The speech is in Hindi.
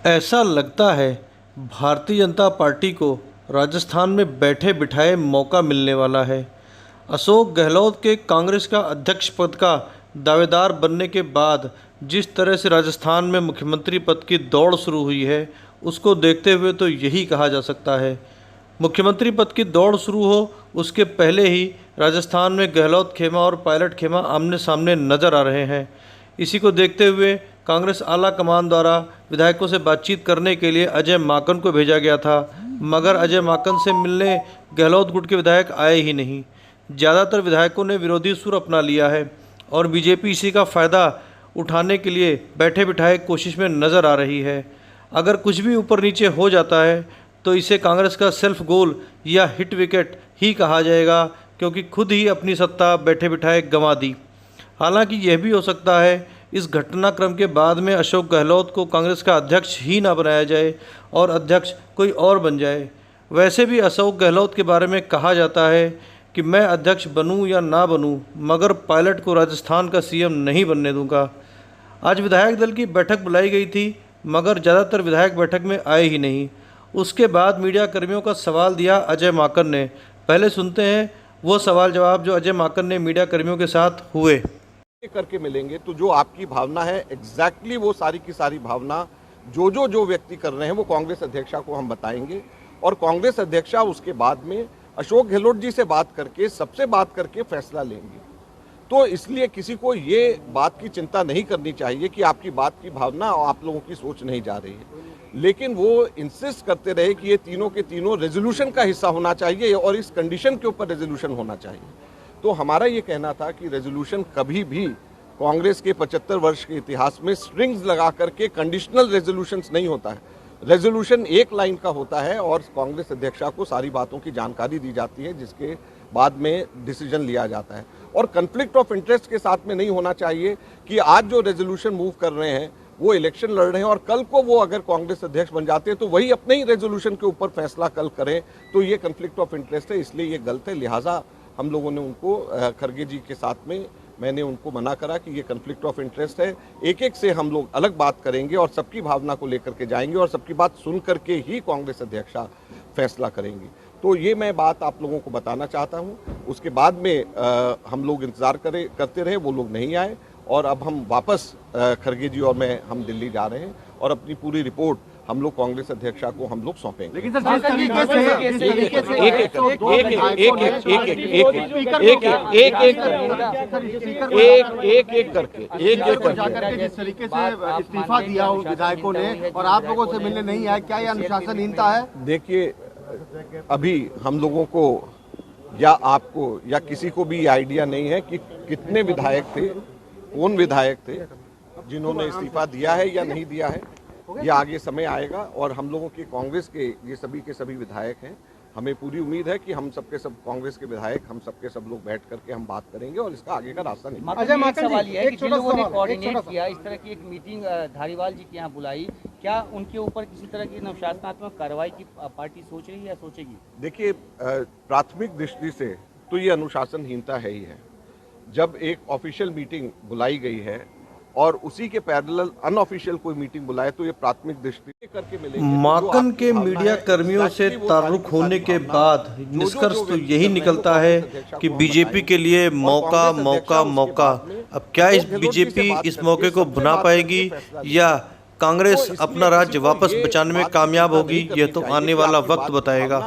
ऐसा लगता है भारतीय जनता पार्टी को राजस्थान में बैठे बिठाए मौका मिलने वाला है। अशोक गहलोत के कांग्रेस का अध्यक्ष पद का दावेदार बनने के बाद जिस तरह से राजस्थान में मुख्यमंत्री पद की दौड़ शुरू हुई है, उसको देखते हुए तो यही कहा जा सकता है मुख्यमंत्री पद की दौड़ शुरू हो उसके पहले ही राजस्थान में गहलोत खेमा और पायलट खेमा आमने सामने नजर आ रहे हैं। इसी को देखते हुए कांग्रेस आला कमान द्वारा विधायकों से बातचीत करने के लिए अजय माकन को भेजा गया था, मगर अजय माकन से मिलने गहलोत गुट के विधायक आए ही नहीं। ज़्यादातर विधायकों ने विरोधी सुर अपना लिया है और बीजेपी इसी का फ़ायदा उठाने के लिए बैठे बिठाए कोशिश में नज़र आ रही है। अगर कुछ भी ऊपर नीचे हो जाता है तो इसे कांग्रेस का सेल्फ गोल या हिट विकेट ही कहा जाएगा, क्योंकि खुद ही अपनी सत्ता बैठे बिठाए गंवा दी। हालांकि यह भी हो सकता है इस घटनाक्रम के बाद में अशोक गहलोत को कांग्रेस का अध्यक्ष ही ना बनाया जाए और अध्यक्ष कोई और बन जाए। वैसे भी अशोक गहलोत के बारे में कहा जाता है कि मैं अध्यक्ष बनूं या ना बनूं, मगर पायलट को राजस्थान का सीएम नहीं बनने दूंगा। आज विधायक दल की बैठक बुलाई गई थी, मगर ज़्यादातर विधायक बैठक में आए ही नहीं। उसके बाद मीडिया कर्मियों का सवाल दिया अजय माकन ने। पहले सुनते हैं वो सवाल जवाब जो अजय माकन ने मीडिया कर्मियों के साथ हुए। करके मिलेंगे तो जो आपकी भावना है एग्जैक्टली वो सारी की सारी भावना जो व्यक्ति कर रहे हैं वो कांग्रेस अध्यक्षा को हम बताएंगे, और कांग्रेस अध्यक्षा उसके बाद में अशोक गहलोत जी से बात करके सबसे बात करके फैसला लेंगे। तो इसलिए किसी को ये बात की चिंता नहीं करनी चाहिए कि आपकी बात की भावना और आप लोगों की सोच नहीं जा रही है, लेकिन वो इंसिस्ट करते रहे कि ये तीनों के तीनों रेजोल्यूशन का हिस्सा होना चाहिए और इस कंडीशन के ऊपर रेजोल्यूशन होना चाहिए। तो हमारा ये कहना था कि रेजोल्यूशन कभी भी कांग्रेस के 75 वर्ष के इतिहास में स्ट्रिंग्स लगा करके कंडीशनल रेजोल्यूशंस नहीं होता है। रेजोल्यूशन एक लाइन का होता है और कांग्रेस अध्यक्षा को सारी बातों की जानकारी दी जाती है, जिसके बाद में डिसीजन लिया जाता है। और कन्फ्लिक्ट ऑफ इंटरेस्ट के साथ में नहीं होना चाहिए कि आज जो रेजोल्यूशन मूव कर रहे हैं वो इलेक्शन लड़ रहे हैं और कल को वो अगर कांग्रेस अध्यक्ष बन जाते हैं तो वही अपने ही रेजोल्यूशन के ऊपर फैसला कल करें, तो ये कन्फ्लिक्ट ऑफ इंटरेस्ट है, इसलिए ये गलत है। लिहाजा हम लोगों ने उनको खड़गे जी के साथ में मैंने उनको मना करा कि ये कन्फ्लिक्ट ऑफ इंटरेस्ट है। एक एक से हम लोग अलग बात करेंगे और सबकी भावना को लेकर के जाएंगे और सबकी बात सुन करके ही कांग्रेस अध्यक्षा फैसला करेंगी। तो ये मैं बात आप लोगों को बताना चाहता हूँ। उसके बाद में हम लोग इंतज़ार करते रहे, वो लोग नहीं आए और अब हम वापस खड़गे जी और मैं हम दिल्ली जा रहे हैं और अपनी पूरी रिपोर्ट हम लोग कांग्रेस अध्यक्षा को हम लोग सौंपेंगे। लेकिन सर एक करके जिस तरीके से इस्तीफा दिया विधायकों ने और आप लोगों से मिलने नहीं आए, क्या यह अनुशासनहीनता है? देखिए, अभी हम लोगों को या आपको या किसी को भी आइडिया नहीं है कि कितने विधायक थे, कौन विधायक थे जिन्होंने इस्तीफा दिया है या नहीं दिया है। ये आगे समय आएगा और हम लोगों के कांग्रेस के ये सभी के सभी विधायक हैं। हमें पूरी उम्मीद है कि हम सबके सब कांग्रेस के विधायक हम सबके सब लोग बैठ करके हम बात करेंगे और इसका आगे का रास्ता नहीं। अजय माकन सवाल ये है कि जिन लोगों ने कोऑर्डिनेट किया इस तरह की एक मीटिंग धारीवाल जी के यहाँ बुलाई, क्या उनके ऊपर किसी तरह की अनुशासनात्मक कार्रवाई की पार्टी सोच रही है या सोचेगी? देखिए, प्राथमिक दृष्टि से तो ये अनुशासनहीनता है ही है। जब एक ऑफिशियल मीटिंग बुलाई गई है और उसी के पैरेलल अनऑफिशियल कोई मीटिंग बुलाए तो ये प्राथमिक दृष्टि करके मिलेगी। माकन के मीडिया कर्मियों से ताल्लुक होने के बाद निष्कर्ष तो यही निकलता है कि बीजेपी के लिए मौका मौका मौका। अब क्या बीजेपी इस मौके को भुना पाएगी या कांग्रेस अपना राज्य वापस बचाने में कामयाब होगी, यह तो आने वाला वक्त बताएगा।